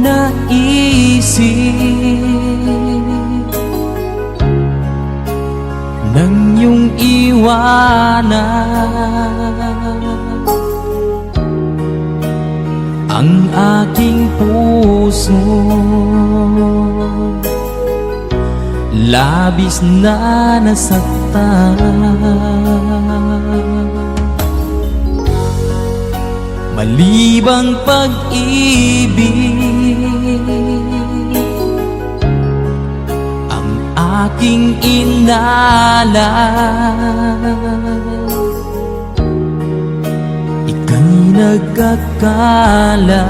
naisip nang iyong iwanan ang aking puso. Labis na nasaktan, malibang pag-ibig ang aking inalan. Ika'y nagkakala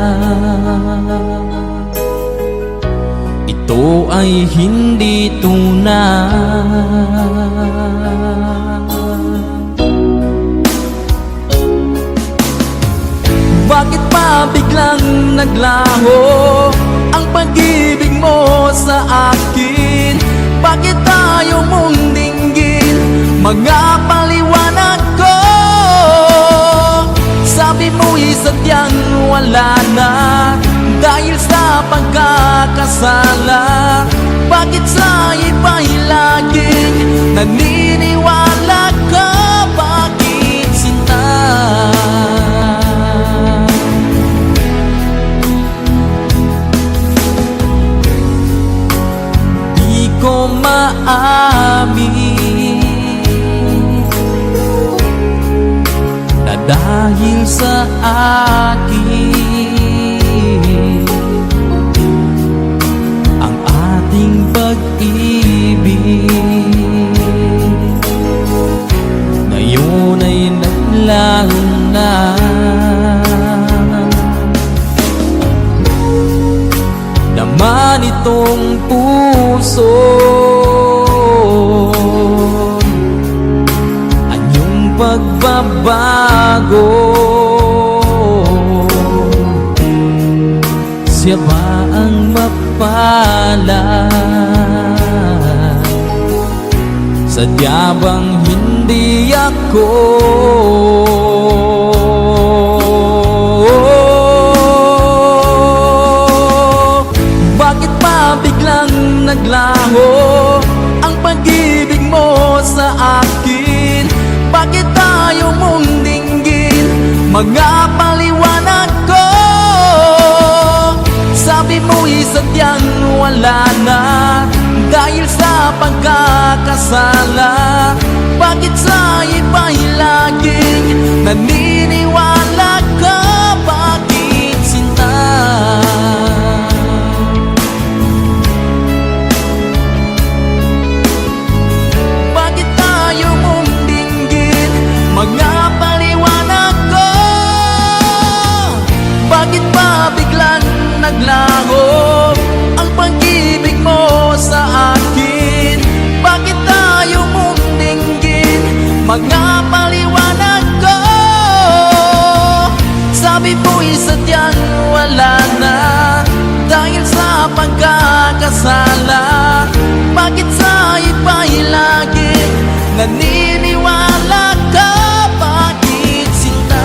ito ay hindi tunay. Bakit pa biglang naglaho ang pag-ibig mo sa akin? Bakit ayaw mong dinggin mga paliwanag ko? Sabi mo'y sadyang wala na dahil sa pagkakasala. Bakit sa iba'y laging naniniwala ka? Bakit sinta? Di ko maamin na dahil sa akin pag-ibig ngayon ay naglaho na. Naman itong puso anyong pagbabago. Siya ba ang mapalad? Sadya bang hindi ako? Bakit pa biglang naglaho ang pag-ibig mo sa akin? Bakit ayaw mong dinggin mga paliwanag ko? Sabi mo'y sadyang wala na dahil sa pagkakasala. Bakit sa iba'y laging naniniwala ka? Bakit sinta? Bakit tayo mong dinggin mga paliwanag ko? Bakit pa biglang naglaho ang pag-ibig mo sa akin? Bakit tayo mong dinggin mga paliwanag ko? Sabi mo'y sadyang wala na dahil sa pagkakasala. Bakit sa iba'y laging naniniwala ka? Bakit sinta?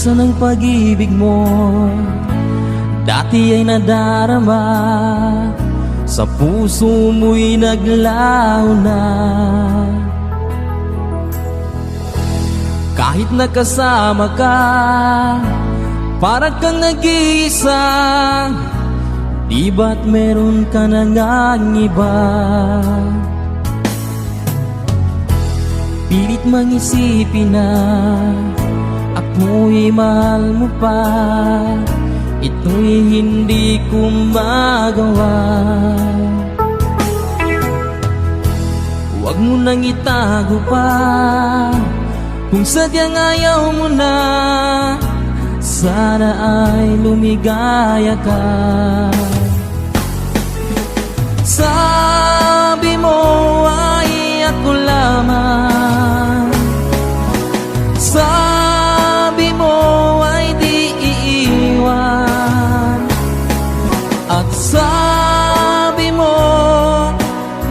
Asan ang pag-ibig mo? Dati ay nadarama, sa puso mo'y naglaho na. Kahit nakasama ka, parang kang nag-iisa. Di ba't meron ka na ngang iba? Pilit mang isipin na ako'y mahal mo pa. Ito'y hindi ko magawa. Huwag mo nang itago pa kung sadyang ayaw mo na. Sana ay lumigaya ka. Sabi mo ay ako lamang, sabi mo ay di iiwan, at sabi mo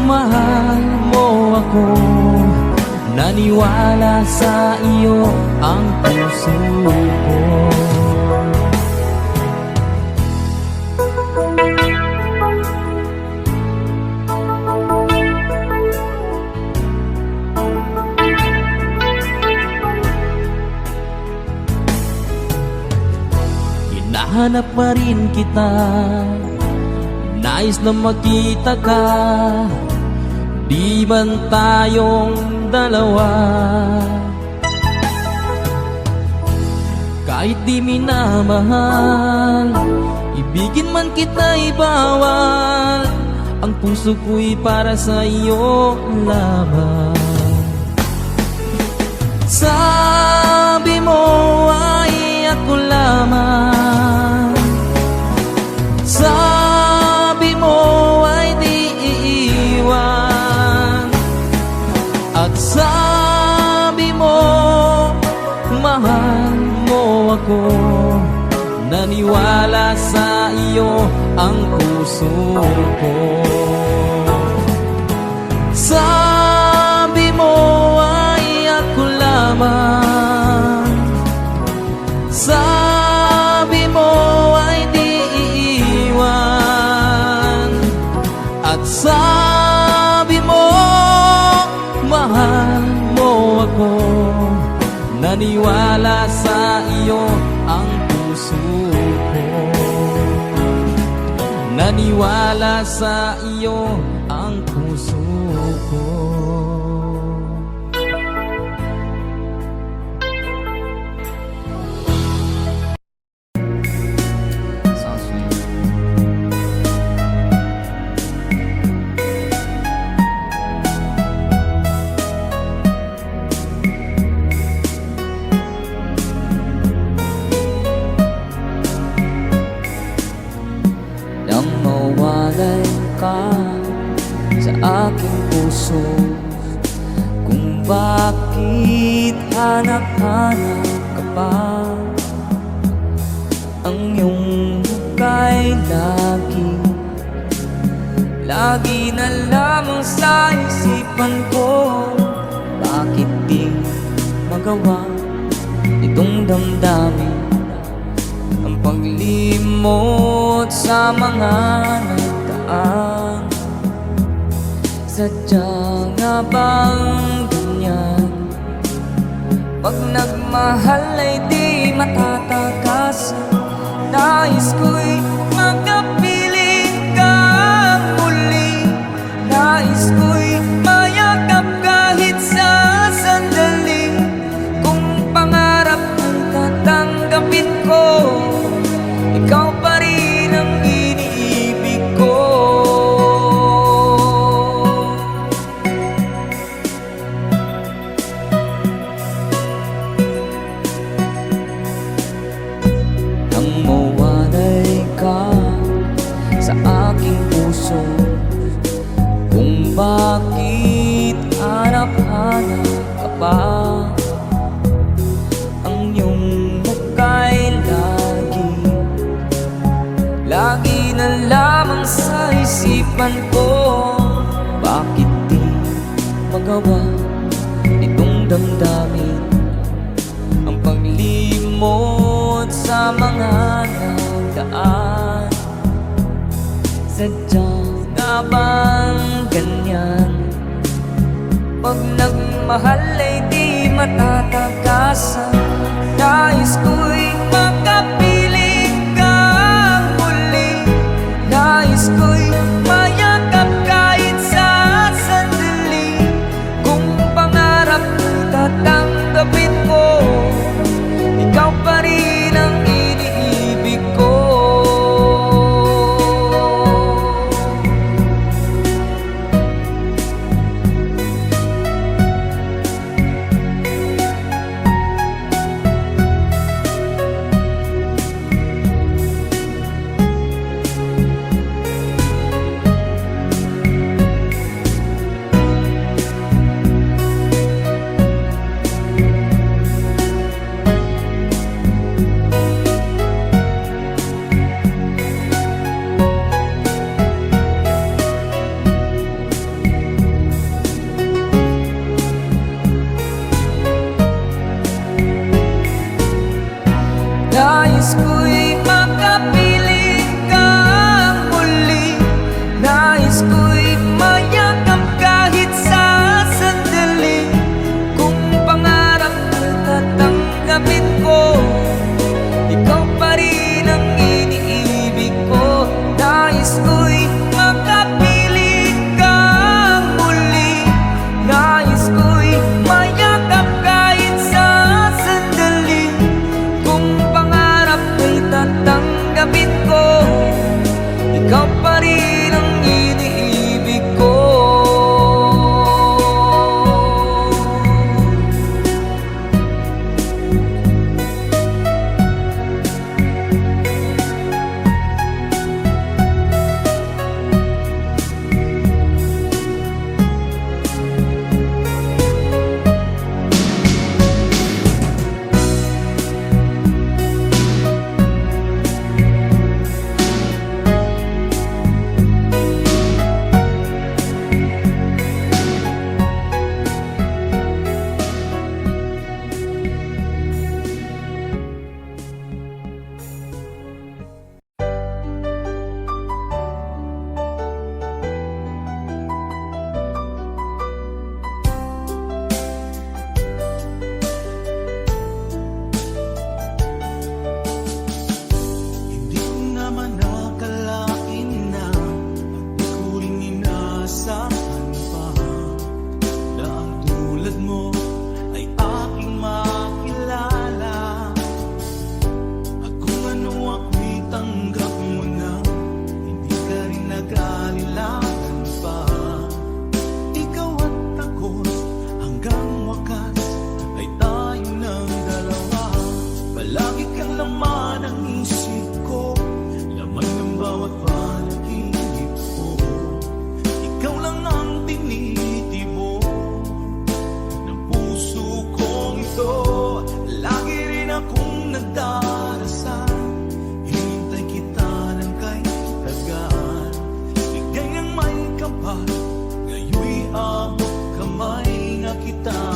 mahal mo ako. Naniwala sa iyo ang puso ko. Hinahanap pa rin kita, nais na makita ka. Di man tayong dalawa, kahit di minamahal, ibigin man kita'y bawal. Ang puso ko'y para sa iyo lamang. Sabi mo ay ako lamang, sabi mo ay di iiwan, at sabi mo mahal mo ako. Naniwala sa iyo ang puso ko. Sabi mo ay ako lamang, sabi mo ay di iiwan, at sabi mo mahal mo ako. Naniwala sa iyo ang puso ko. Naniwala sa iyo ang puso ko. Nang mawalay ka sa aking puso, kung bakit hanap-hanap ka pa. Ang iyong muka'y lagi na lamang sa isipan ko. Bakit di magawa itong damdamin ang paglimot sa mga nagdaan? Sadya nga bang ganyan? Pag nagmahal ay di matatakasan. Nais ko'y magkapiling ka muli. Nais ko'y mayakap kahit sa sandali. Kung pangarap ang tatanggapin ko, ikaw pa rin ang iniibig ko. Nang mawalay ka sa aking puso, kung bakit hanap-hanap ka pa. Ang iyong muka'y lagi na lamang sa isipan ko. Bakit di magawa itong damdamin ang paglimot sa mga nagdaan. Sadya nga bang ganyan? Pag nagmahal ay di matatagasan. Nais ko'y makapiling kang muli. Nais ko'y mayakap kahit sa sandali. Kung pangarap ko'y tatanggapin mo, ikaw pa rin ang iniibig ko. Nais ko'y makapiling kang muli. Nais ko'y mayakap kahit sa sandali. Kung pangarap ko'y tatanggapin ko, ikaw pa rin ang iniibig ko. Nais ko'y makapiling kang muli. Nais ko'y mayakap kahit sa sandali. Kung tatanggapin ko, ikaw pa rin ang iniibig ko. kita.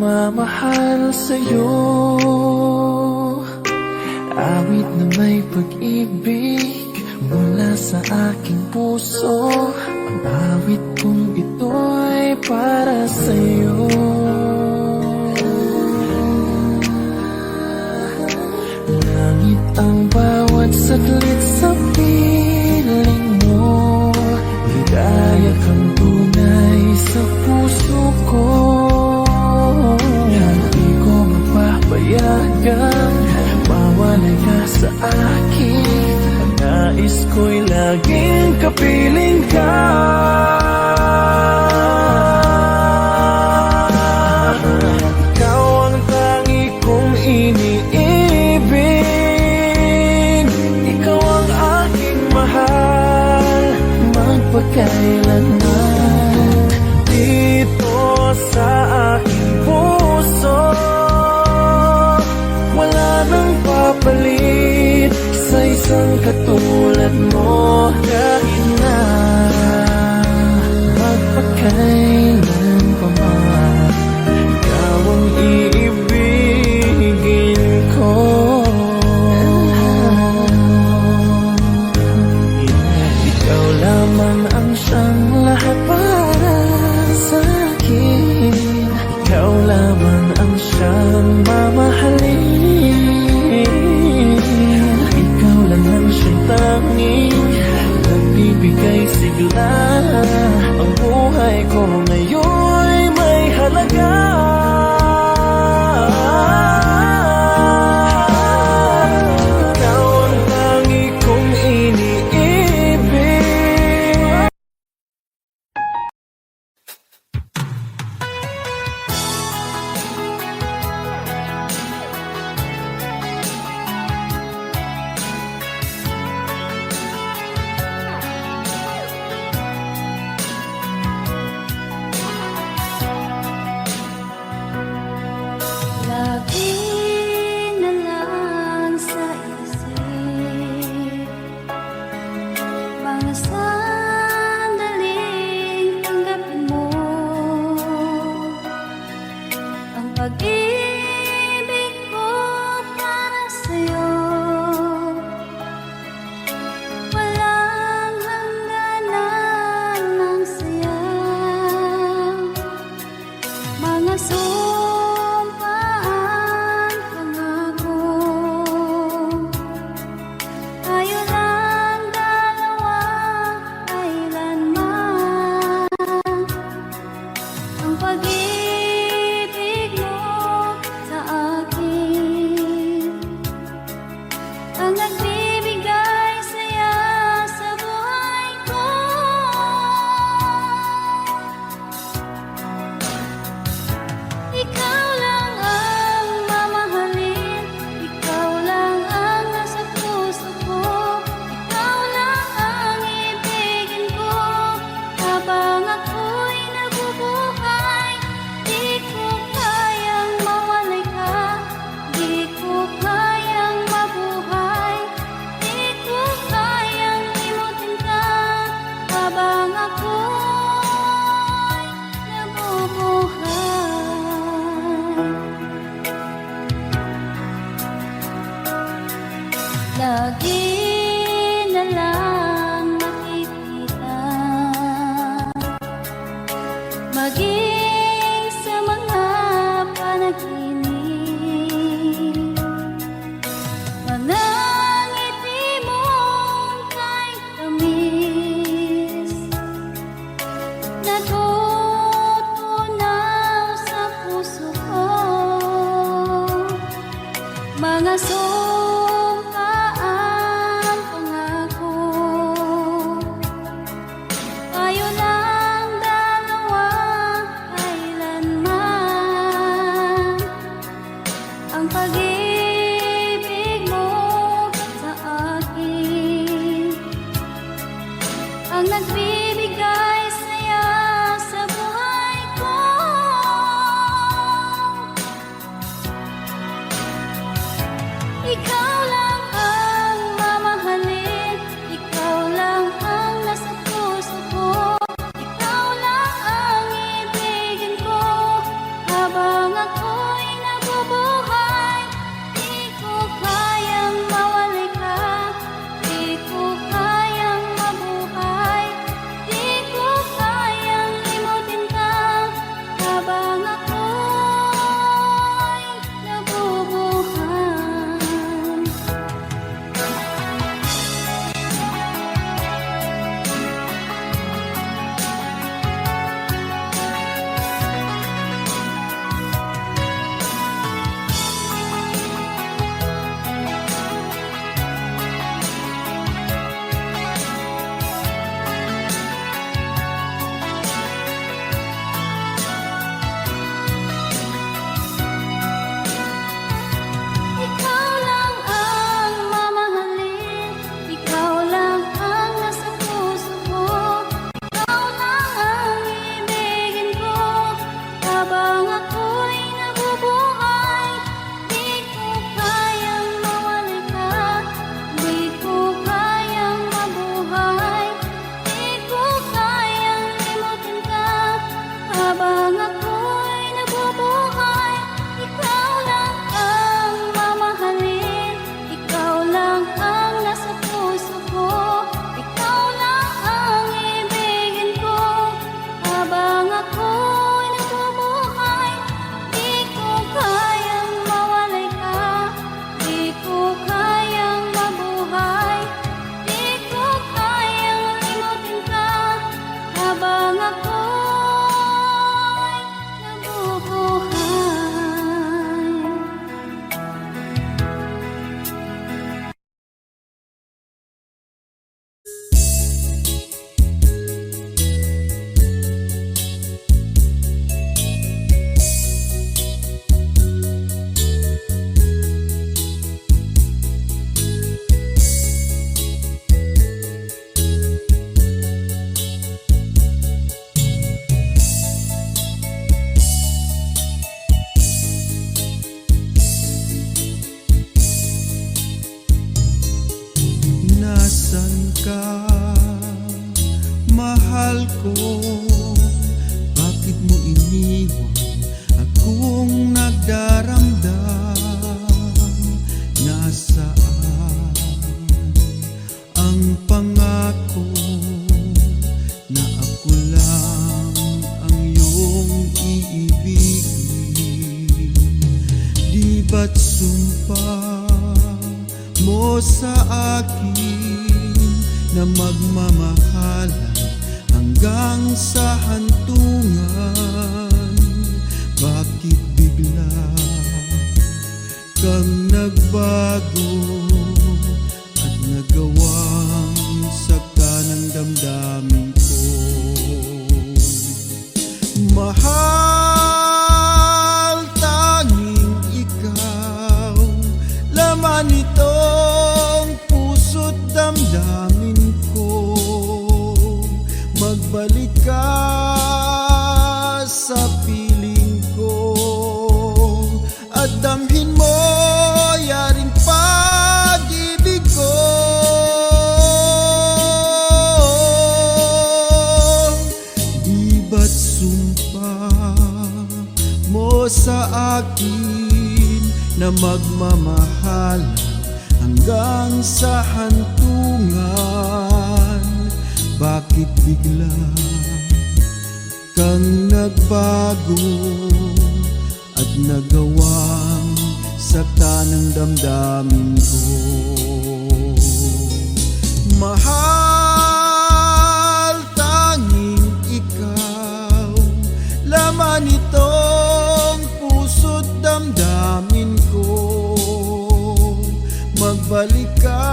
nagmamahal sa'yo. Awit na may pag-ibig mula sa aking puso. Ang awit kong ito'y para sa'yo. Langit ang bawat saglit sa piling mo. Ligaya kang tunay sa puso ko. Hindi ko mapapayagang mawalay ka sa akin. Ang nais ko'y laging kapiling ka. Ikaw ang tangi kong iniibig. Ikaw ang aking mahal magpakailanman. Dito sa aking puso wala nang papalit sa isang katulad mo. Kahit na magpakailan pa man, ikaw ang iibigin ko. Ikaw lamang ang siyang lahat para sa akin. Ikaw lamang ang siyang mamahalin. Ikaw lang ang siyang tanging nagbibigay sigla. Ang buhay ko ngayon'y may halaga. Ikaw ang tangi kong iniibig. Lagi na lang sa isip mga sandaling tanggapin mo ang pag-ibig ko para sa'yo. Walang hangganan ng saya, mga sumpaan, pangako. Tayo lang dalawa, kailanman. Ang pag-ibig mo sa akin ang nagbibigay saya sa buhay ko. Ikaw lang ang mamahalin, ikaw lang ang nasa puso ko. Ikaw lang ang ibigin ko habang ako'y nabubuhay. Di ko kayang mawalay ka, di ko kayang mabuhay, di ko kayang limutin ka habang ako'y nabubuhay. Lagi na lang makikita, maging sa mga panaginip, mga ngiti mong kahit tamis, natutunaw sa puso ko. Mga sumpaan, pangako. Tayo lang dalawa, kailanman. Ang pag-ibig mo sa akin ang nagbibigay saya sa buhay ko. ko, bakit mo iniwan akong nagdaramdam? Nasaan ang pangako na ako lang ang iyong iibigin? Di ba't sumpa mo sa akin na magmamahalan hanggang sa hantungan? Bakit bigla kang nagbago at nagawang sakta ng damdamin ko? Mahal, tanging ikaw, laman itong puso't damdamin ko. Magbalik ka sa piling ko at damhin mo yaring pag-ibig ko. Di ba't sumpa mo sa akin na magmamahalan hanggang sa hantungan? Bakit bigla kang nagbago at nagawang sakta ng damdamin ko? Mahal, tanging ikaw, laman itong puso't damdamin ko. Magbalik ka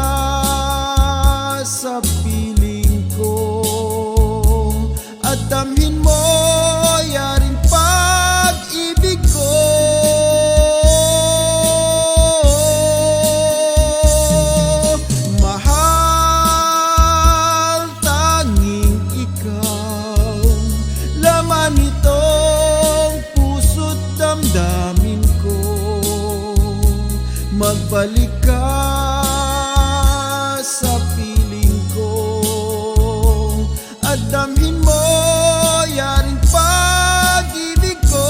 sa piling ko at damhin mo yaring pag-ibig ko. Mahal, tanging ikaw, laman itong puso't damdamin ko. Magbalik ka sa piling ko at damhin mo yaring pag-ibig ko.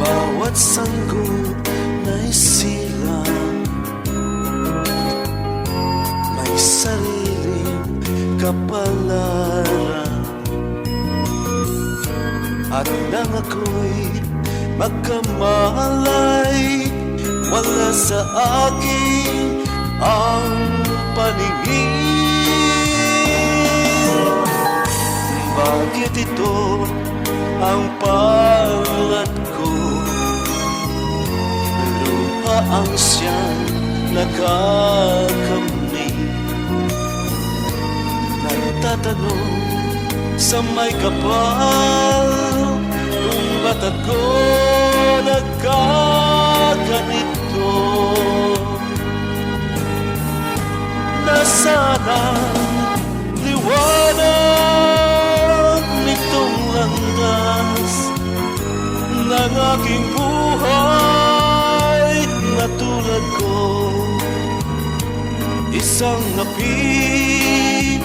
Bawat sanggol na'y silang may sariling kapalaran, at nang ako'y magkamalay, wala sa akin ang paningin. Bakit ito ang palad ko? Luha ang siyang nakakamit. Nagtatanong sa may kapal, kung ba't ako nagkaganito? Nasaan ang liwanag nitong landas ng aking buhay na tulad ko? Isang api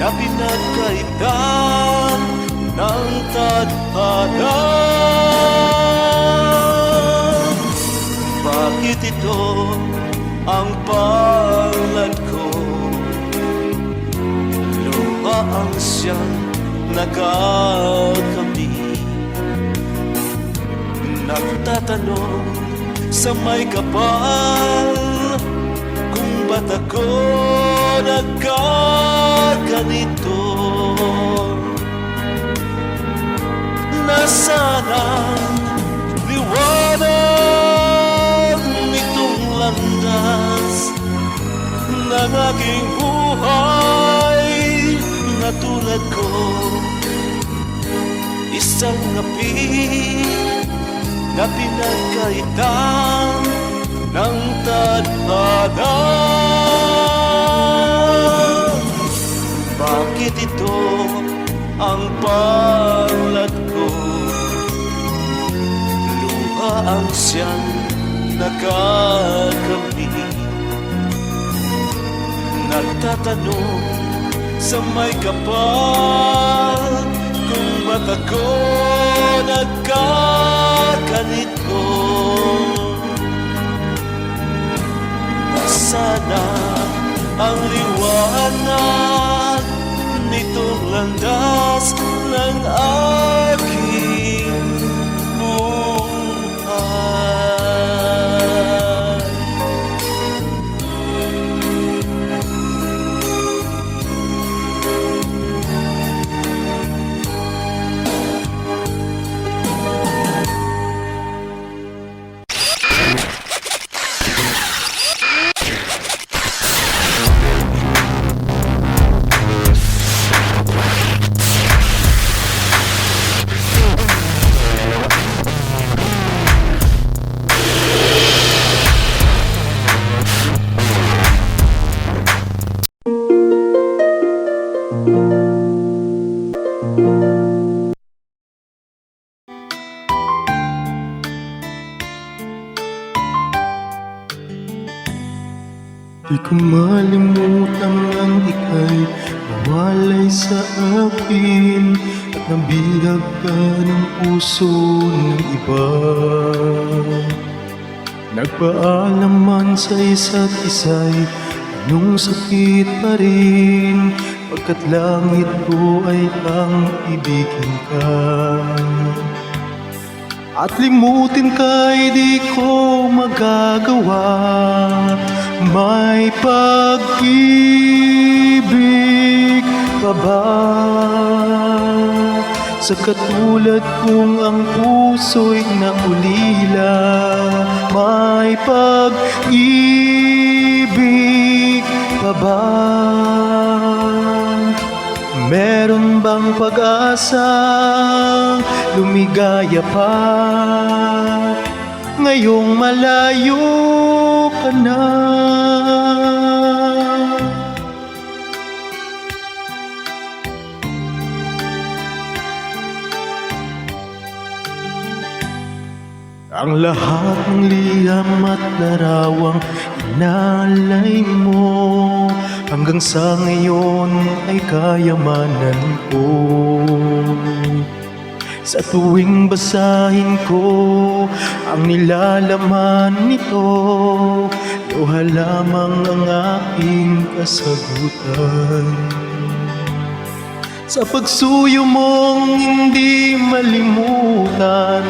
na pinagkaitan ng tadhana. Bakit ito ang palad ko? Luha ang siyang nakakamit. Nagtatanong sa may kapal. Kung ba't ako nagkaganito? Nasaan ang liwanag nitong landas ng aking buhay na tulad ko? Isang api na pinagkaitan ng tadhana. Bakit ito ang palad ko? Luha ang siyang nakakamit. Nagtatanong sa may kapal kung ba't ako nagkaganito. Nasana ang liwanag nitong landas ng aking buhay. Di ko malimutan ang ika'y nawalay sa akin at nabihag ka ng puso ng iba. Nagpaalam man sa isa't isa'y anong sakit pa rin, pagkat langit ko ay ang ibigin ka. At limutin ka'y di ko magagawa. May pag-ibig pa ba sa katulad kong ang puso'y naulila? May pag-ibig pa ba? Meron bang pag-asa lumigaya pa ngayong malayo ka na? Ang lahat ng liham at larawang inalay mo hanggang sa ngayon ay kayamanan ko. Sa tuwing basahin ko ang nilalaman nito, luha lamang ang aking kasagutan. Sa pagsuyo mong hindi malimutan,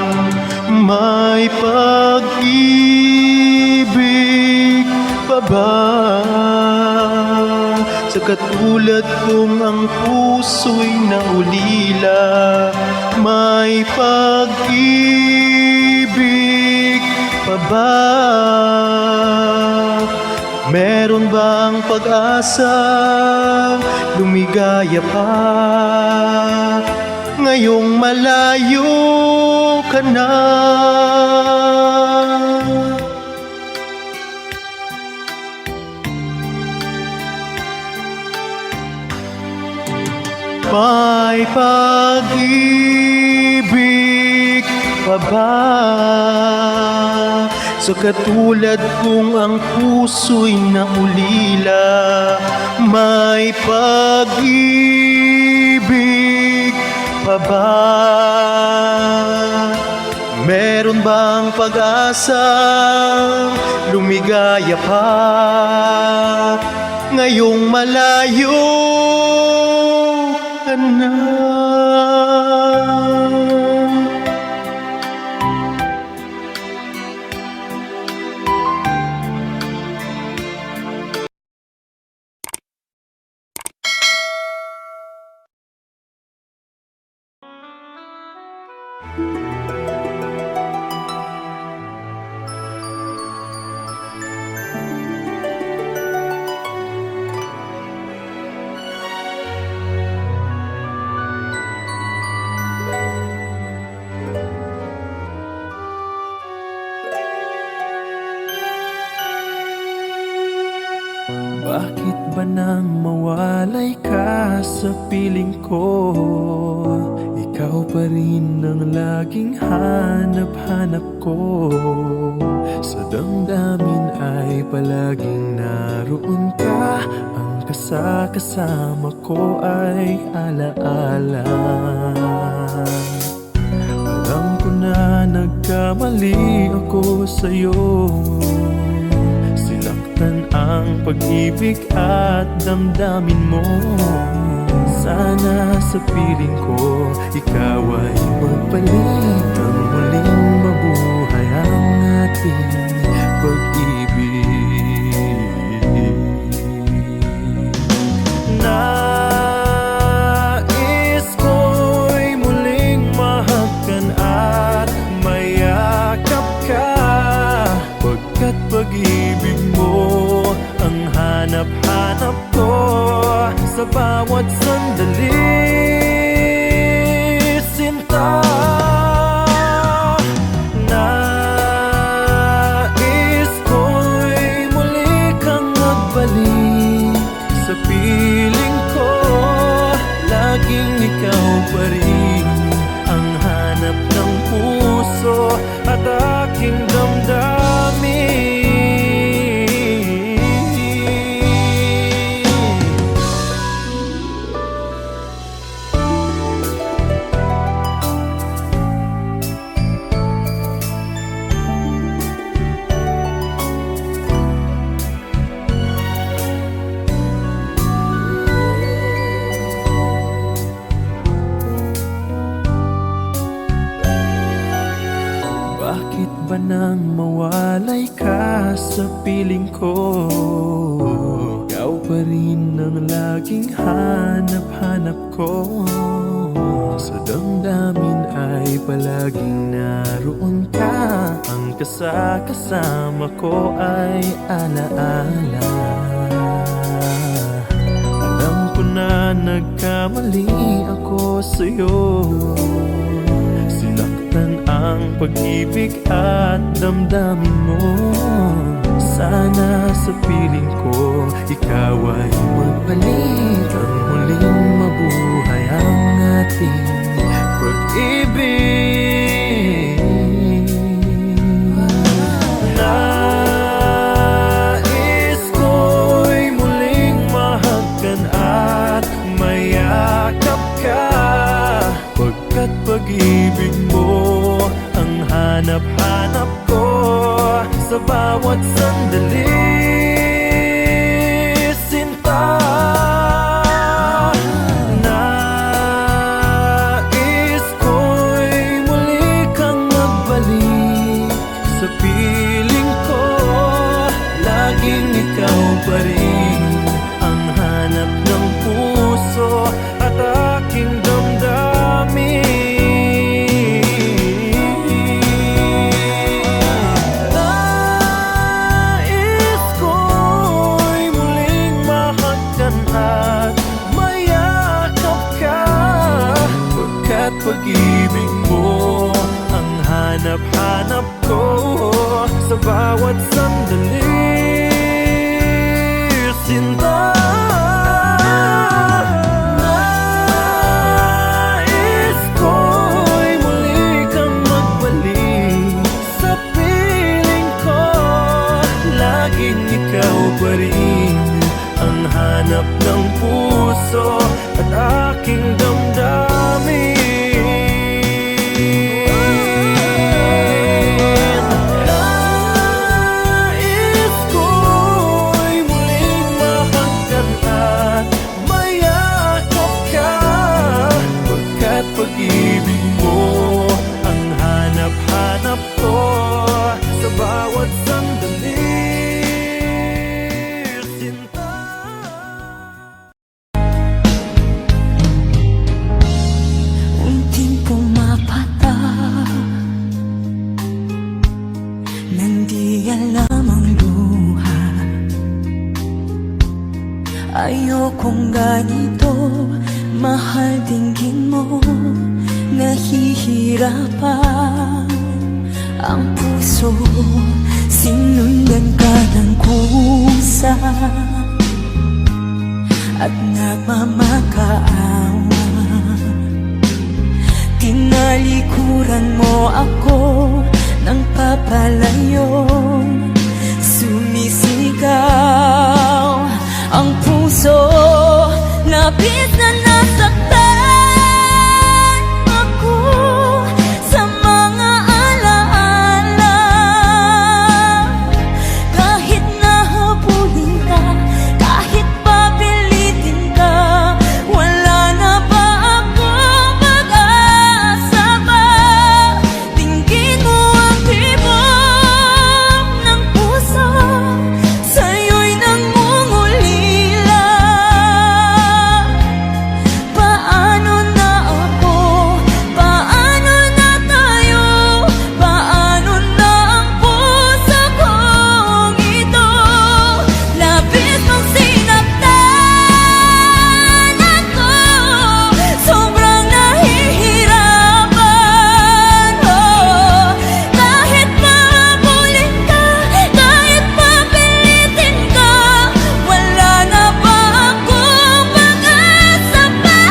may pag-ibig pa ba sa katulad kong ang puso'y naulila? May pag-ibig pa ba? Meron bang pag-asa lumigaya pa ngayong malayo ka na? May pag-ibig pa ba sa katulad kong ang puso'y naulila? May pag-ibig pa ba? Meron bang pag-asa lumigaya pa ngayong malayo ka na? Bakit ba nang mawalay ka sa piling ko? Ikaw pa rin ang laging hanap-hanap ko. Sa damdamin ay palaging naroon ka. Ang kasama ko ay alaala. Alam ko na nagkamali ako sa'yo. Sinaktan ang pag-ibig at damdamin mo. Sana sa piling ko ikaw ay magbalik. Ang muling mabuhay ang ating pag-ibig. Nais ko'y muling mahagkan at mayakap ka, pagkat pag-ibig mo ang hanap-hanap ko sa bawat sandali, sinta. Nais ko'y muli kang magbalik sa piling ko. Laging ikaw pa rin ang hanap ng puso at aking damdamin. Bakit ba nang mawalay ka sa piling ko? Ikaw pa rin ang laging hanap-hanap ko. Sa damdamin ay palaging naroon ka. Ang kasama ko ay alaala. Alam ko na nagkamali ako sa'yo. Sinaktan ang pag-ibig at damdamin mo. Sana sa piling ko ikaw ay magbalik. Ang muling mabuhay ang ating pag-ibig. Nais ko'y muling mahagkan at mayakap ka, pagkat pag-ibig mo ang hanap-hanap ko sa bawat sandali, sinta. Nais ko'y muli kang magbalik sa piling ko. Laging ikaw pa rin ang hanap ng puso at aking damdamin. Nais ko'y muling mahagkan at mayakap ka, pagkat pag-ibig mo ang hanap-hanap ko sa bawat sandali, sinta. Nais ko'y muli kang magbalik sa piling ko. Laging ikaw pa rin ang hanap ng puso at aking damdamin. Nais ko'y muling mahagkan at mayakap ka, pagkat pag-ibig mo ang hanap-hanap ko sa bawat sandali, sinta. Unting pumapata nang di alam ang luha. Ayokong ganito, mahal dinggin mo. Nahihirapan ang puso, sinundan ka ng kusa. at nagmamakaawa. Tinalikuran mo ako ng papalayo, sumisigaw ang puso, labis na nasaktan ako sa mga alaala. Kahit nahabulin ka, kahit papilitin ka, wala na ba akong pag-asa ba? Tingin mo ang tibok ng puso, sa'yo'y nangungulila. Paano na ako? Paano na tayo? Paano na ang puso kong ito? Labis mong sinaktan ako, sobrang nahihirapan. Kahit mahabulin ka, kahit papilitin ka, wala na ba akong pag-asa pa?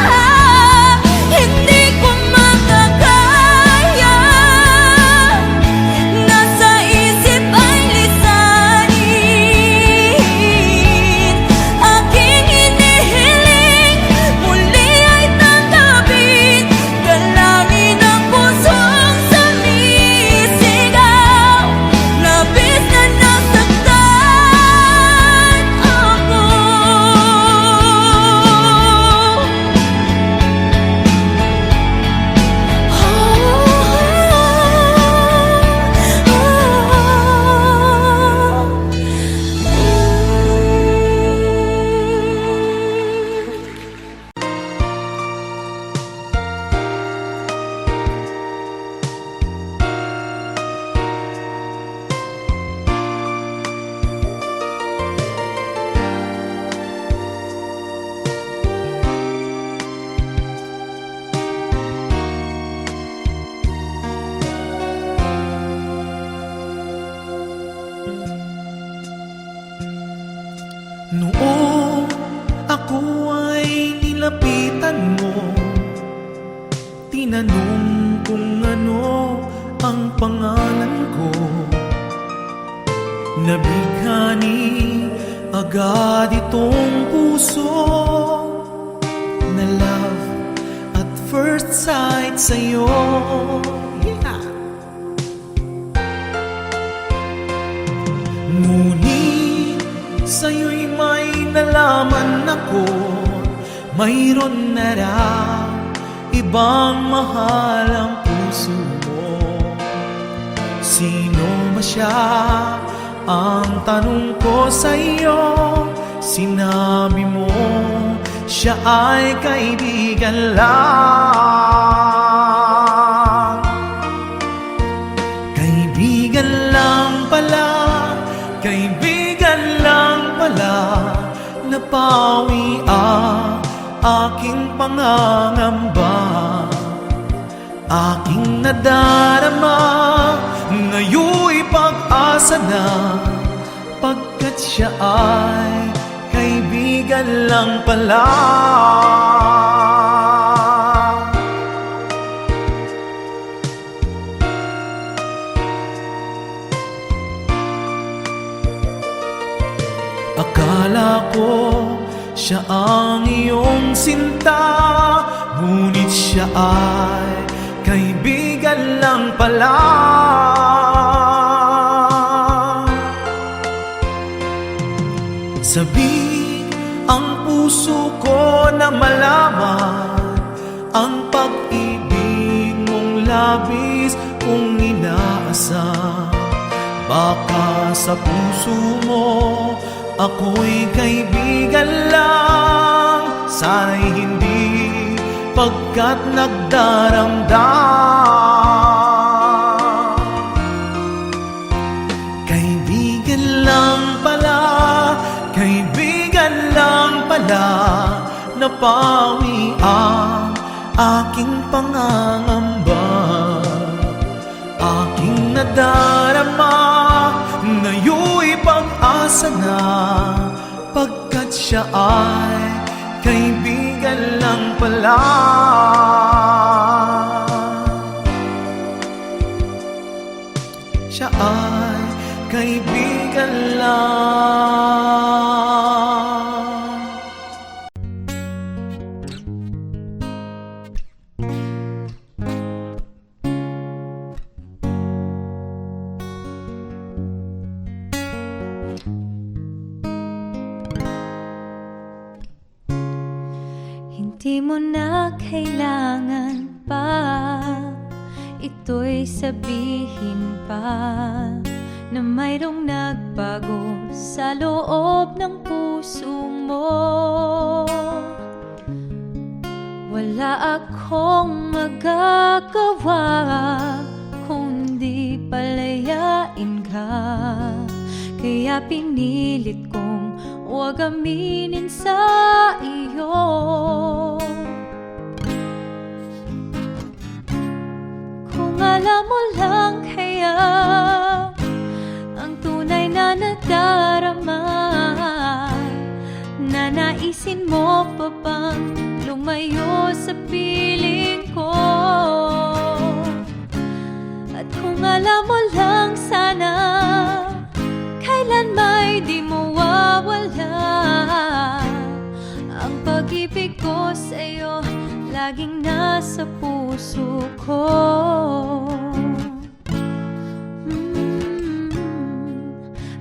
Hindi ko makakaya, nasa isip ay lisanin. Aking hinihiling, muli ay tanggapin, dalangin ang pusong sumisigaw. Labis na nasaktan ako. Noong ako ay nilapitan mo, tinanong kung ano ang pangalan ko. Nabighani agad itong puso na love at first sight sa'yo. Yeah. Ngunit sa'yo'y may nalaman ako, mayroon na raw ibang mahal ang puso mo. Sino ba siya? Ang tanong ko sa'yo, sinabi mo siya ay kaibigan lang. Kaibigan lang pala, kaibigan lang pala, napawi ang aking pangangamba. Aking nadarama, ngayon'y pag-asa na, pagkat siya ay kaibigan lang pala. Akala ko siya ang iyong sinta, ngunit siya ay kaibigan lang pala. Sabi ang puso ko na malaman ang pag-ibig mong labis kong inaasam. Baka sa puso mo ako'y kaibigan lang, sana'y hindi, pagkat nagdaramdam. Kaibigan lang pala, kaibigan lang pala, napawi ang aking pangangamba. Aking nadarama, ngayon'y pag-asa na, pagkat siya ay kaibigan lang pala. Siya ay kaibigan lang. Hindi mo na kailangan pa ito'y sabihin pa na mayroong nagbago sa loob ng puso mo. Wala akong magagawa kundi palayain ka, kaya pinilit kong huwag aminin sa iyo. Kung alam mo lang kaya ang tunay na nadarama, nanaisin mo pa bang lumayo sa piling ko? At kung alam mo lang sana kailan may di mawawala ang pag-ibig ko sa'yo, laging nasa puso ko.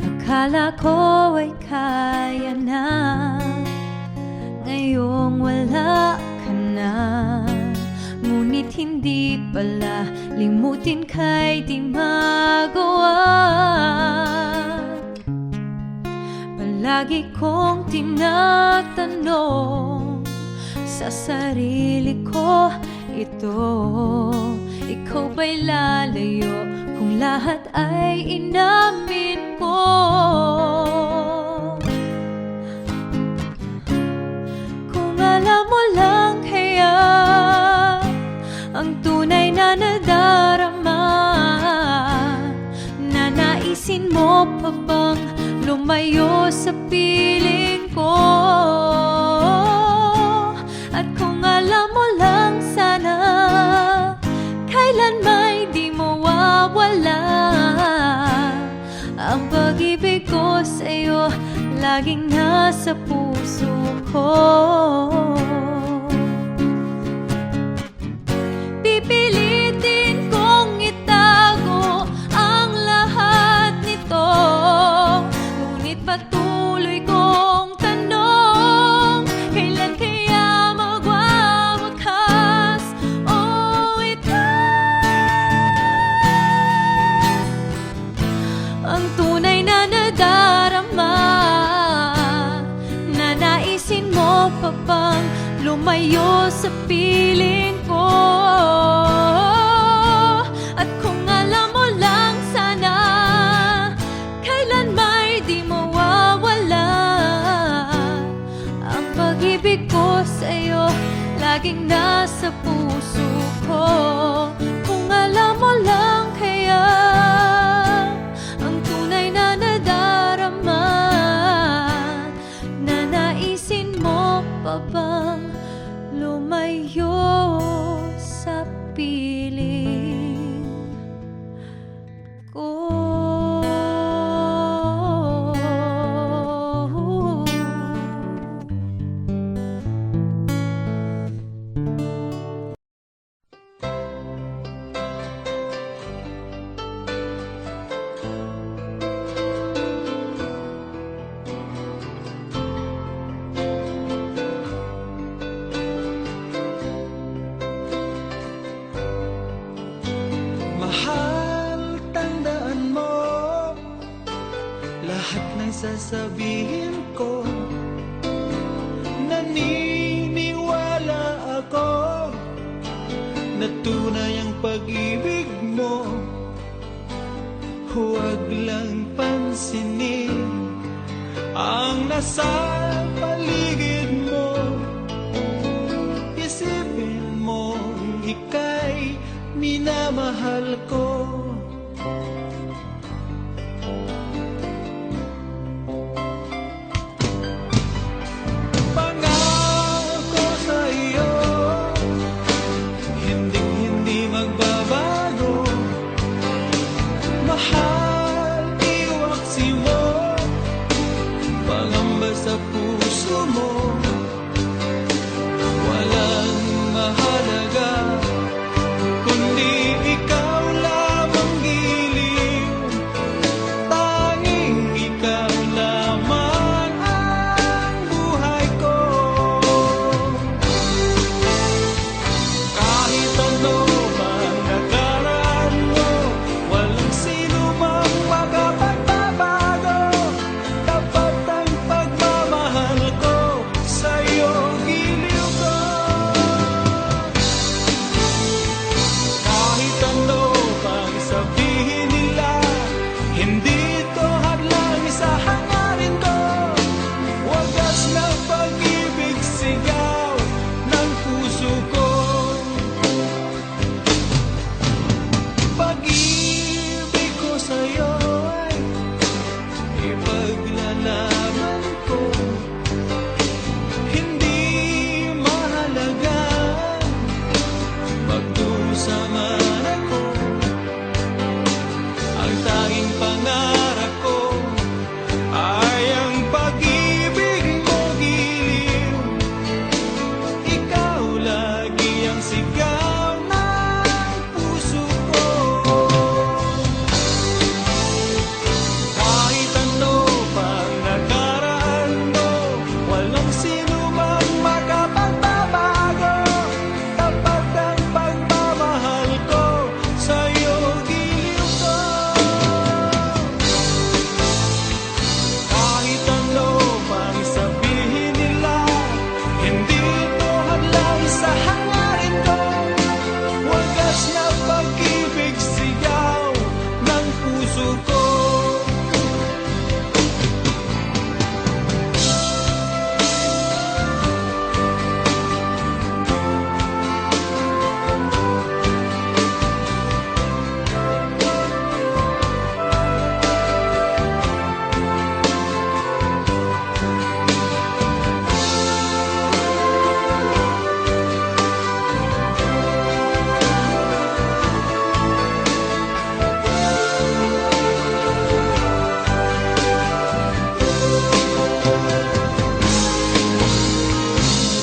Akala ko ay kaya na, ngayong wala ka na. Ngunit hindi pala, limutin ka'y di magawa. Palagi kong tinatanong sa sarili ko ito, ikaw ba'y lalayo kung lahat ay inamin ko? Kung alam mo lang kaya ang tunay na nadarama, nanaisin mo pa bang lumayo sa piling ko? At kung alam mo lang sana kailan may di mawawala ang pag-ibig ko sa'yo, laging nasa puso ko. Pipilitin kong itago ang lahat nito, ngunit patuloy kong tanong, kailan kaya magwawakas? Oh, ito ang tunay na nadarama, nanaisin mo pa bang lumayo sa piling ko? At kung alam mo lang sana kailan may di mawawala ang pag-ibig ko sa'yo, laging nasa puso ko. Kung alam mo lang kaya ang tunay na nadarama, nanaisin mo pa bang lumayo sa piling ko? Mahal, tandaan mo lahat ng sasabihin ko. Naniniwala ako na tunay ang pag-ibig mo. Huwag lang pansinin ang nasa paligid mo. Isipin mo ika'y minamahal ko. Pangako sa puso mo. Walang mahalaga kundi ikaw lamang giliw. Tanging ikaw lamang ang buhay ko. Kahit ano man nakaraan mo, walang sino mang makapagbabago. Tapat ang pagmamahal ko, sa'yo giliw ko. Kahit ano pang sabihin nila, hindi ito hadlang sa hangarin ko. Wagas na pag-ibig sigaw ng puso ko. Pag-ibig ko sa'yo ay ipaglalaban ko. Hindi mahalaga magdusa man ako. Ang tanging pangarap ko ay ang pag-ibig mo giliw. Ikaw lagi ang sigaw ng puso ko. Kahit ano pang nakaraan mo, walang sino mang makapagbabago. Tapat ang pagmamahal ko, sa'yo giliw ko. Kahit ano pang sabihin nila, hindi ito hadlang sa hangarin ko. Wagas na pag-ibig sigaw ng puso ko.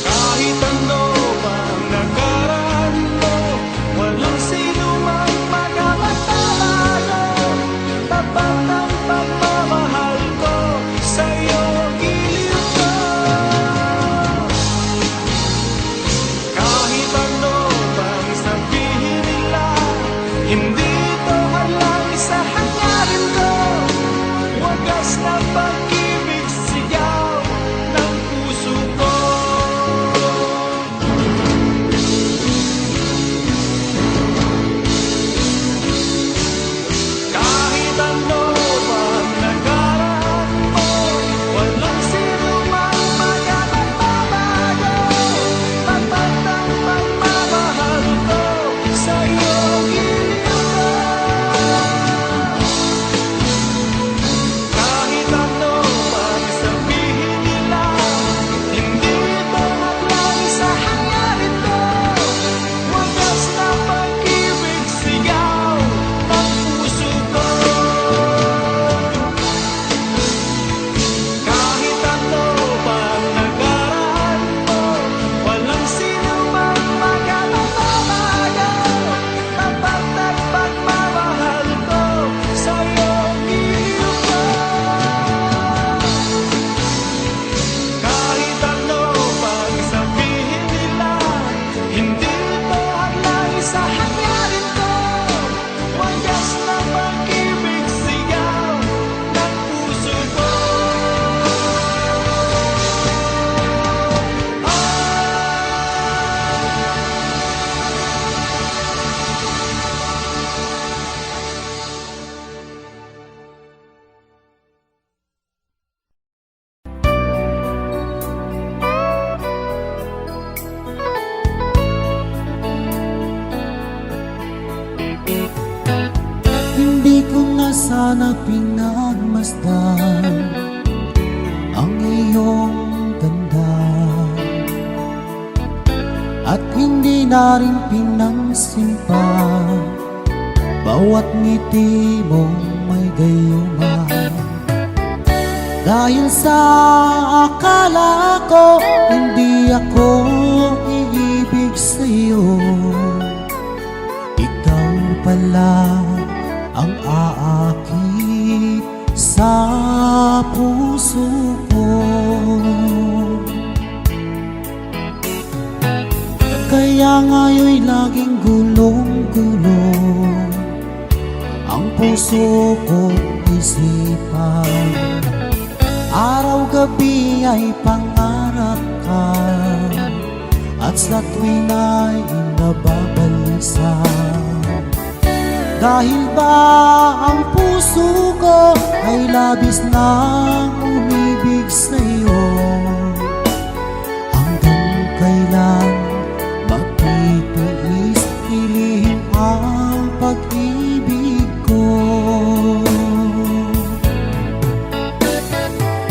Kahit ano pang nakaraan mo, walang sino mang makapagbabago. Tapat ang pagmamahal ko, sa'yo giliw ko. Kahit ano pang sabihin nila, hindi ito hadlang sa hangarin ko. Wagas na pag-ibig sigaw ng puso ko. Kahit ano pang nakaraan mo, walang sino mang makapagbabago. Tapat ang pagmamahal ko, sa'yo giliw ko. Kahit ano pang sabihin nila, hindi ito hadlang sa hangarin ko. Wagas na pag-ibig sigaw ng puso ko. Kahit ano pang nakaraan mo, walang sino mang makapagbabago. Tapat ang pagmamahal ko, sa'yo giliw ko. Kahit ano pang sabihin nila, hindi ito hadlang sa hangarin ko. Wagas na pag-ibig sigaw ng puso ko. Hindi ko na sana pinagmasdan ang iyong ganda, at hindi na rin pinangsimpa bawat ngiti mong may gayuma. Dahil sa akala ko hindi ako iibig sa'yo, ikaw pala ang aakit sa puso ko. Kaya ngayon'y laging gulong-gulong ang puso ko't isipan. Araw-gabi ay pangarap ka, at sa tuwin ay nababalisa. Dahil ba ang puso ko ay labis nang umibig sa'yo? Hanggang kailan matitiis ilihim ang pag-ibig ko?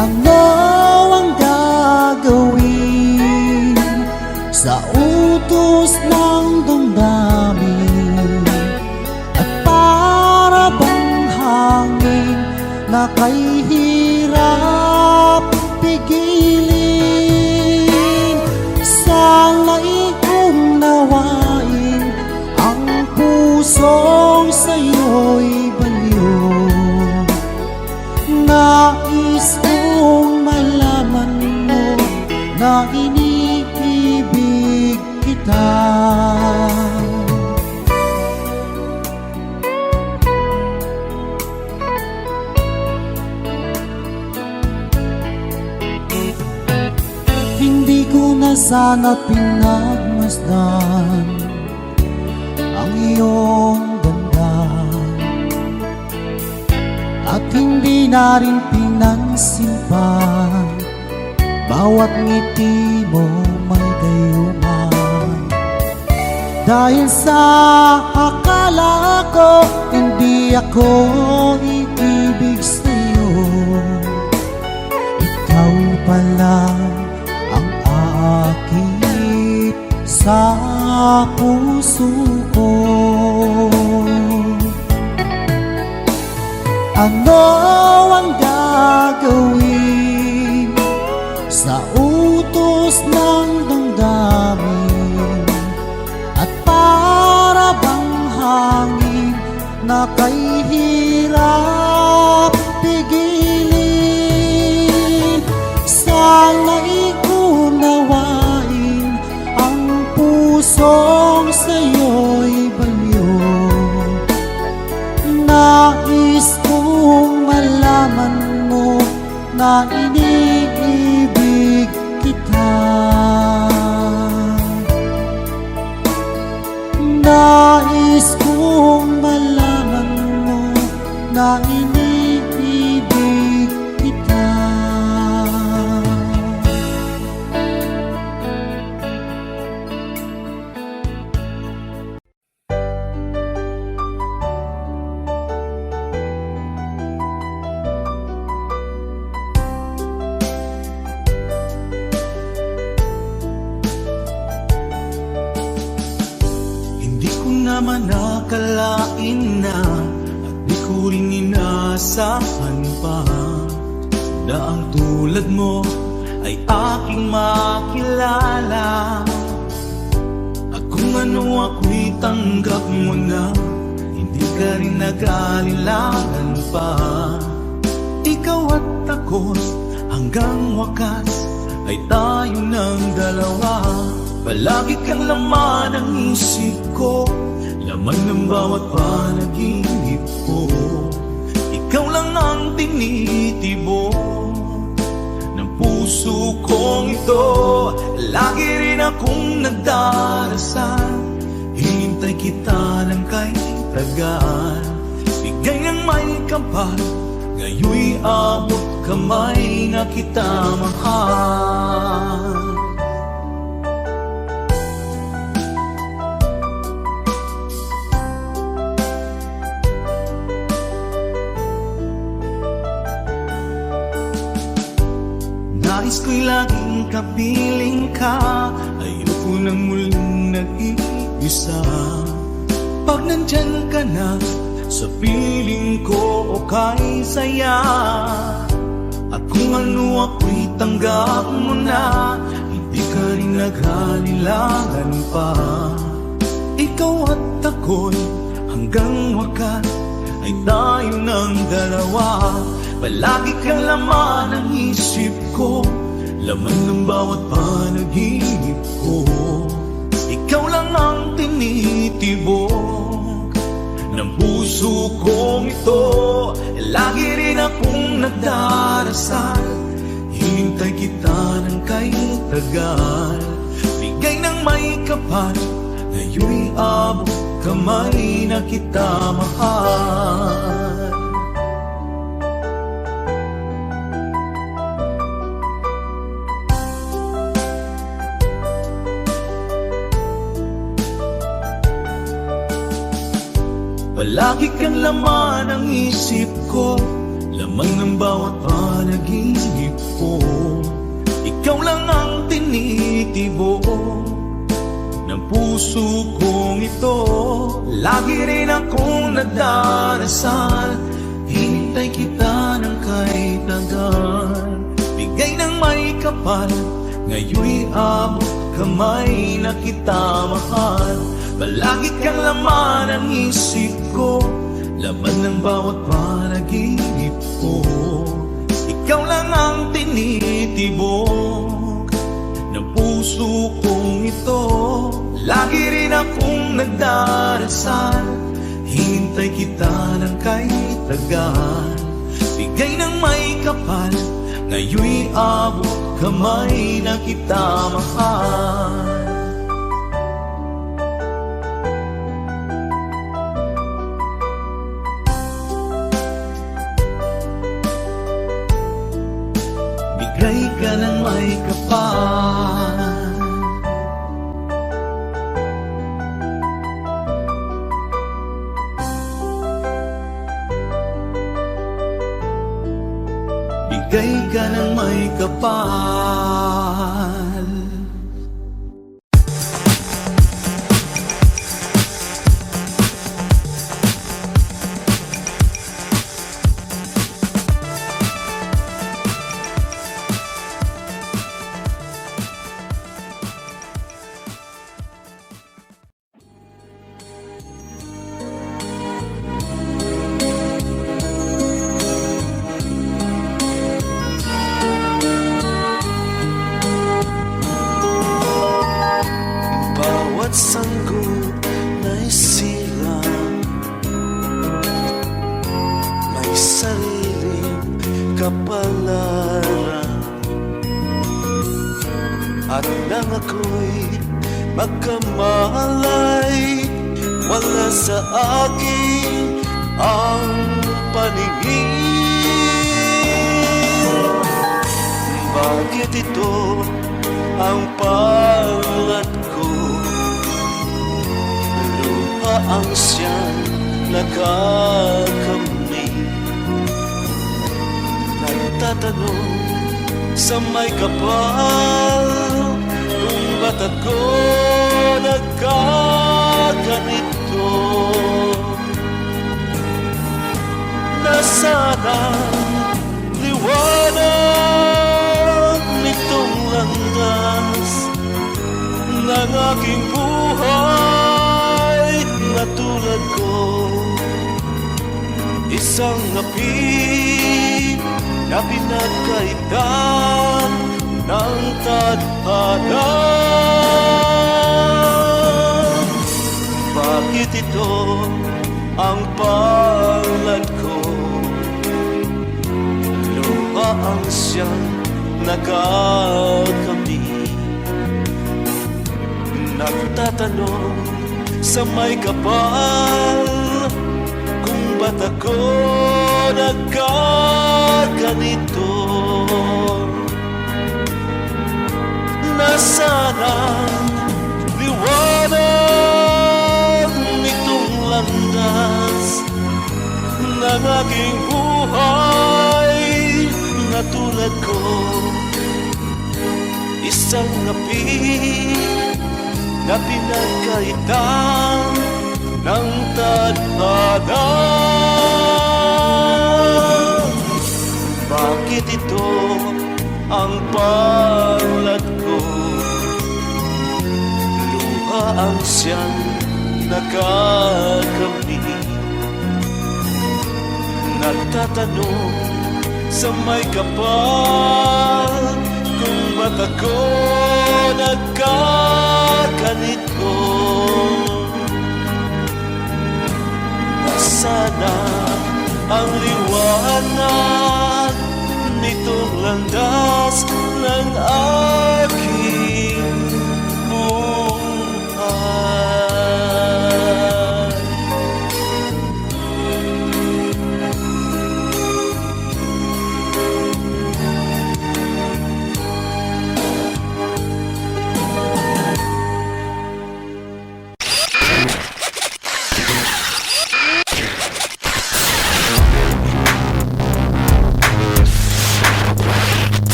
Ano ang gagawin sa utos ng damdamin? At para bang hangin na kay hirap pigilin? Sana'y unawain ang pusong sa'yo'y baliw. Nais kong malaman mo na iniibig kita. Hindi ko na sana pinagmasdan ang iyong ganda, at hindi na rin pinansin pa bawat ngiti mo may gayuma. Dahil sa akala ko hindi ako iibig sa'yo, ikaw pala ang aakit sa puso ko. Ano ang gagawin sa utos ng damdamin? At para bang hangin na kay hirap pigilin? Sana'y unawain ang pusong sa'yo'y baliw. Nais kong malaman mo na iniibig kita. Nais kong malaman mo na iniibig kita. naman akalain na at di ko rin inaasahan pa na ang tulad mo ay aking makilala. At kung ano ako'y tanggap mo na, hindi ka rin nag-alilangan pa. Ikaw at ako hanggang wakas ay tayo ng dalawa. Palagi kang laman ng isip ko, laman ng bawat panaginip ko. Ikaw lang ang tinitibo ng puso kong ito. Lagi rin akong nagdarasal, hinintay kita ng kay tagal. Bigay ng may kapal, ngayoy abot kamay na kita mahal. Nais ko'y laging kapiling ka, ayoko nang muling nag-iisa. Pag nandyan ka na, sa piling ko o kay saya. At kung ano ako'y tanggap mo na, hindi ka rin naghalilangan pa. Ikaw at ako'y hanggang wakas ay tayo ng dalawa. Palagi kang laman ng isip ko, laman ng bawat panaginip ko. Ikaw lang ang tinitibok ng puso kong ito. Lagi rin akong nagdarasal, hinintay kita ng kay tagal. Bigay ng may kapal, ngayon'y abot kamay na kita mahal. Palagi kang laman ng isip ko, laman ng bawat panaginip ko. Ikaw lang ang tinitibok ng puso kong ito. Lagi rin akong nagdarasal, hinintay kita ng kay tagal. Bigay ng may kapal, ngayon'y abot kamay na kita mahal. Palagi kang laman ng isip ko, laman ng bawat panaginip ko. Ikaw lang ang tinitibok ng puso kong ito. Lagi rin akong nagdarasal, hinintay kita ng kay tagal. Bigay ng may kapal, ngayon'y abot kamay na kita mahal. Bigay ka ng may kapal, bigay ka ng may kapal. Bawat sanggol na'y silang may sariling kapalaran. At nang ako'y magkamalay, wala sa akin ang paningin. Bakit ito ang palad ko? Luha ang siyang nakakamit. Nagtatanong sa may kapal, kung ba't ako nagkaganito? Nasaan ang liwanag nitong landas ng aking buhay na tulad ko? Isang api na pinagkaitan ng tadhana. Bakit ito ang palad ko? Luha ang siyang nakakamit. Nagtatanong sa may kapal, kung ba't ako nagkaganito? Nasaan ang liwanag nitong landas ng aking buhay na tulad ko? Isang api na pinagkaitan ng tadhana. Bakit ngunit ito ang palad ko. Luha ang siyang nakakamit, nagtatanong sa may kapal kung ba't ako nagkaganito. Nasana ang liwanag nitong landas ng aking buhay.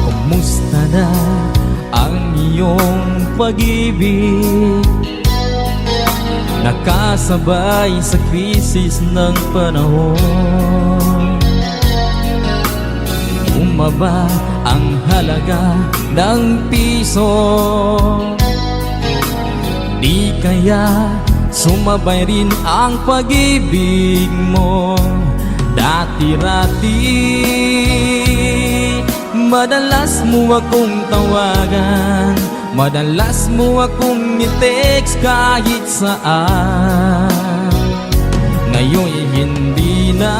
Kumusta na ang iyong pag-ibig? Nakasabay sa krisis ng panahon. Bumaba ang halaga ng piso. Di kaya sumabay rin ang pag-ibig mo? Dati-rati madalas mo akong tawagan, madalas mo akong i-text kahit saan. Ngayon'y hindi na,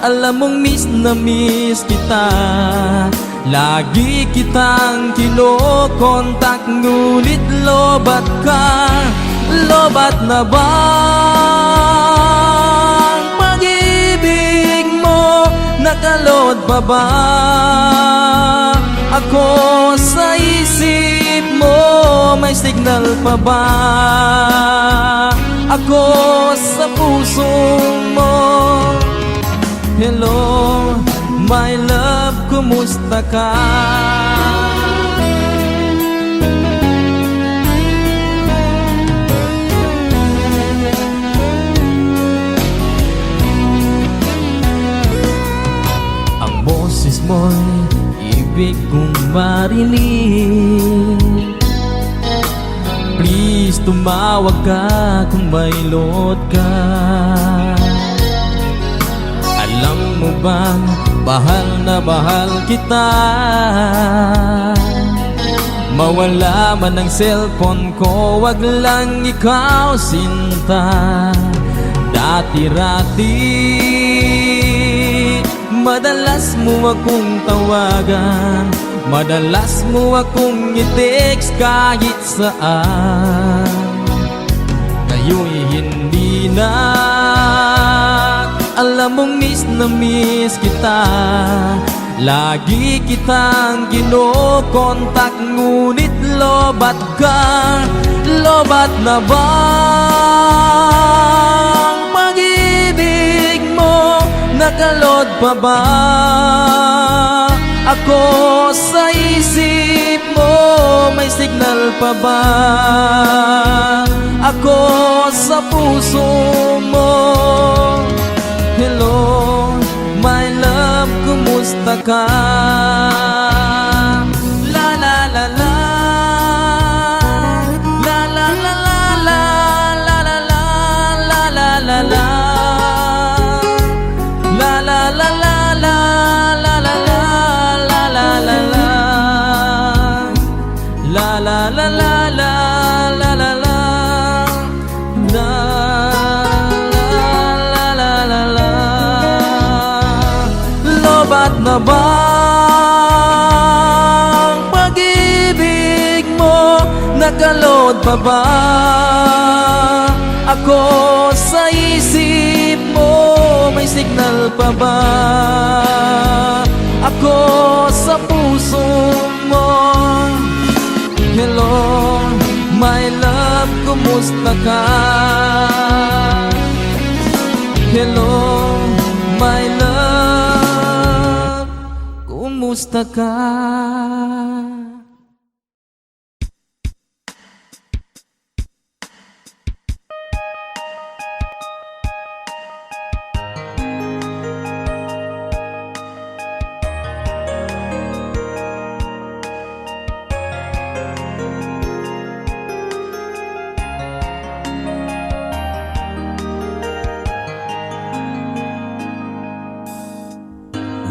alam mong miss na miss kita. Lagi kitang kinokontak, ngunit lobat ka. Lobat na ba ang pag-ibig mo? Nakalod pa ba ako sa isip mo? May signal pa ba ako sa puso mo? Hello, my love, kumusta ka? Ang boses mo'y ibig kong marinig. Please, tumawag ka kung may load ka. Alam mo bang bahal na bahal kita? Mawala man ang cellphone ko, wag lang ikaw sinta. Dati-rati madalas mo akong tawagan, madalas mo akong i-text kahit saan. Ngayon'y hindi na, alam mong miss na miss kita. Lagi kitang kinokontak, ngunit lobat ka. Lobat na ba ang pag-ibig mo? Nakalod pa ba ako sa isip mo? May signal pa ba ako sa puso mo? Hello, my love, kumusta ka? La la la la, la la la la, la la la la, la la la, la la la la, la la la la, la la la la, la la la la, la la la la. Lobat na ba ang pag-ibig mo? Nakalod pa ba ako sa isip mo? May signal pa ba ako sa puso mo? Hello, my love, kumusta ka? Hello, my love, kumusta ka?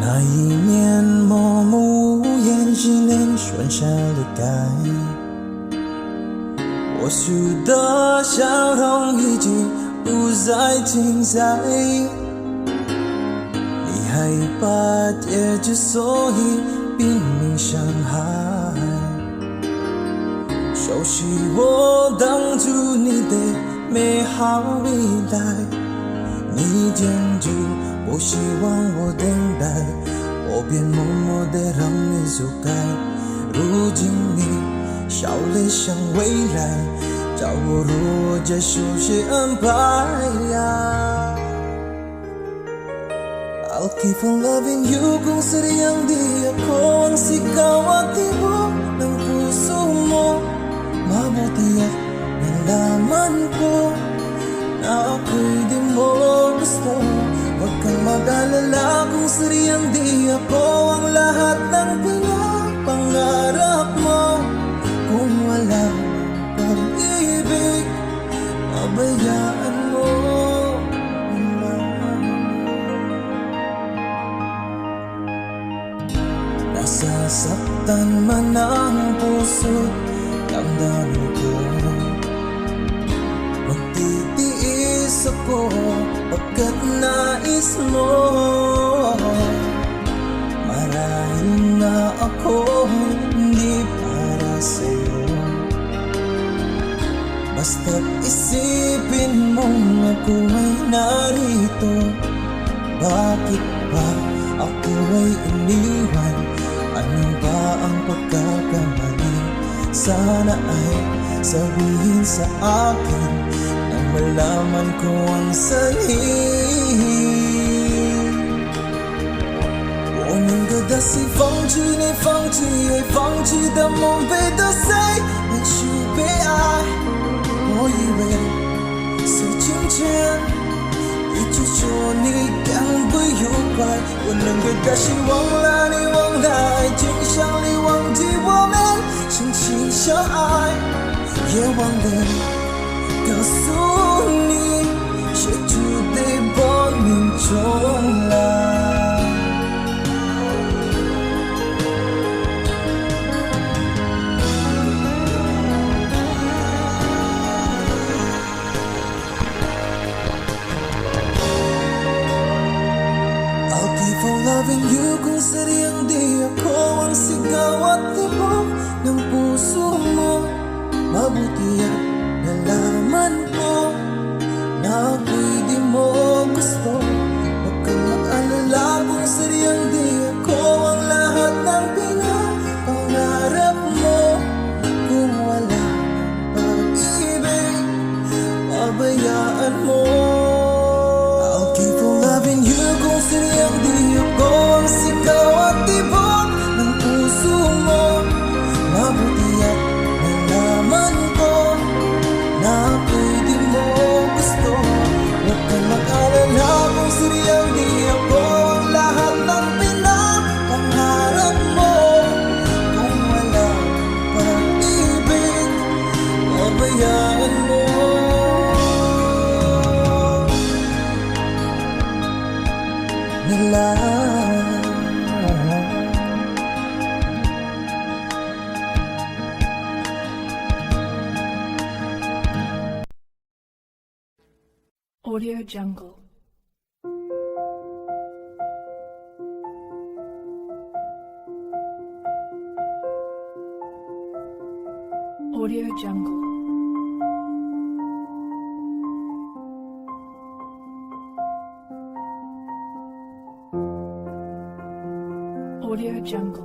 那一年默默无言，心连顺下了盖。我许的笑容已经不再停在，你还把结局所以拼命伤害，熟悉我当初你的美好未来，你坚决不希望我等待，我便默默地让你走开。如今你笑脸向未来，叫我如何接受些安排呀？I'll keep on loving you kung sadyang di ako ang sigaw at tibok ng puso mo. Mabuti at nalaman ko na ako'y di mo gusto. Huwag kang mag-alala kung sadyang di ako ang lahat ng pinapangarap mo. Kung wala pag-ibig, pabayaan mo. Nasasaktan man ang puso, damdamin ko. Magtitiis ako pagkat nais mo. Marahil na ako hindi para sa'yo. Basta't isipin mong ako ay narito. Bakit ba ako ay iniwan? Ano ba ang pagkakamali? Sana ay sabihin sa akin nang malaman ko ang sanhi. 我宁可的是放弃你，放弃爱，放弃的梦被得谁来去被爱？我以为是今天一句说你将会愉快，我宁可的是忘了你，忘了爱情，想你忘记我们曾经相爱，也忘了告诉你，谁注定亡命重来。Loving you kung sadyang di ako ang sigaw at tibok ng puso mo. Mabuti at nalaman ko na ako'y di mo gusto. Huwag kang mag-alala kung sadyang di ako ang lahat ng pinapangarap mo. Kung wala pag-ibig, pabayaan mo. I'll keep on loving you kung sadyang di ako ang sigaw at tibok ng puso mo. Mabuti at nalaman ko na ako'y di mo gusto. Huwag kang mag-alala kung sadyang di ako ang lahat ng pinapangarap mo. Kung wala pag-ibig, pabayaan mo. Audio Jungle. Audio Jungle. Jungle.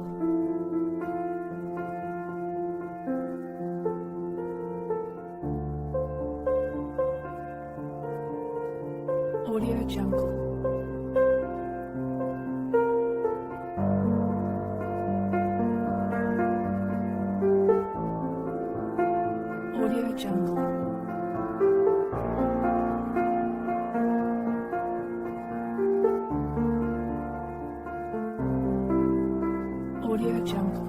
Audio Jungle. Audio Jungle. Audio Jungle.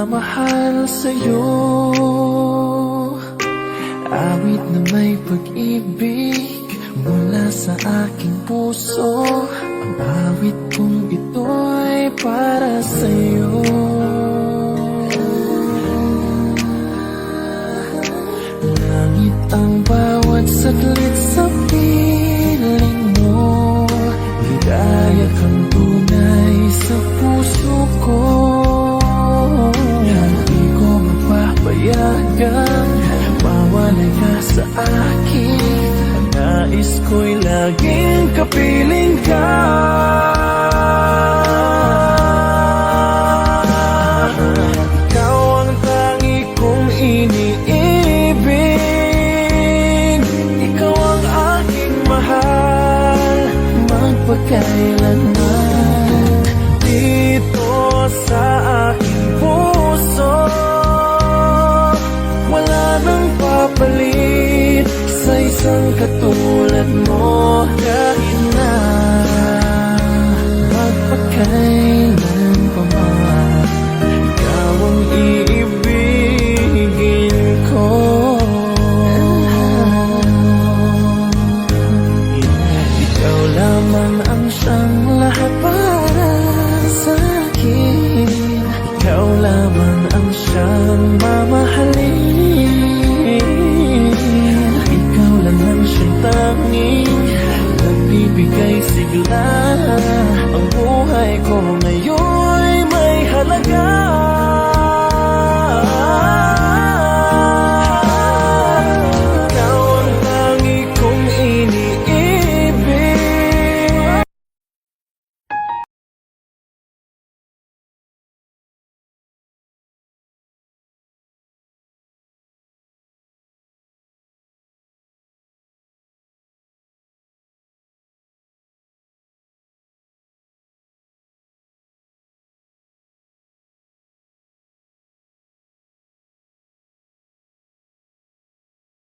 nagmamahal sa'yo. Awit na may pag-ibig mula sa aking puso. Ang awit kong ito'y para sa'yo. Langit ang bawat saglit sa piling mo. Ligaya kang tunay sa puso ko. Hindi ko mapapayagang mawalay ka sa akin. Ang nais ko'y laging kapiling ka. Ikaw ang tangi kong iniibig. Ikaw ang aking mahal, magpakailanman. Dito sa aking puso, wala nang papalit sa isang katulad mo. Kahit na magpakailan pa man, ikaw ang iibigin ko. Ikaw lamang ang siyang lahat para sa akin. Ikaw lamang ang siyang mamahalin. Ikaw lang ang siyang tanging nagbibigay sigla.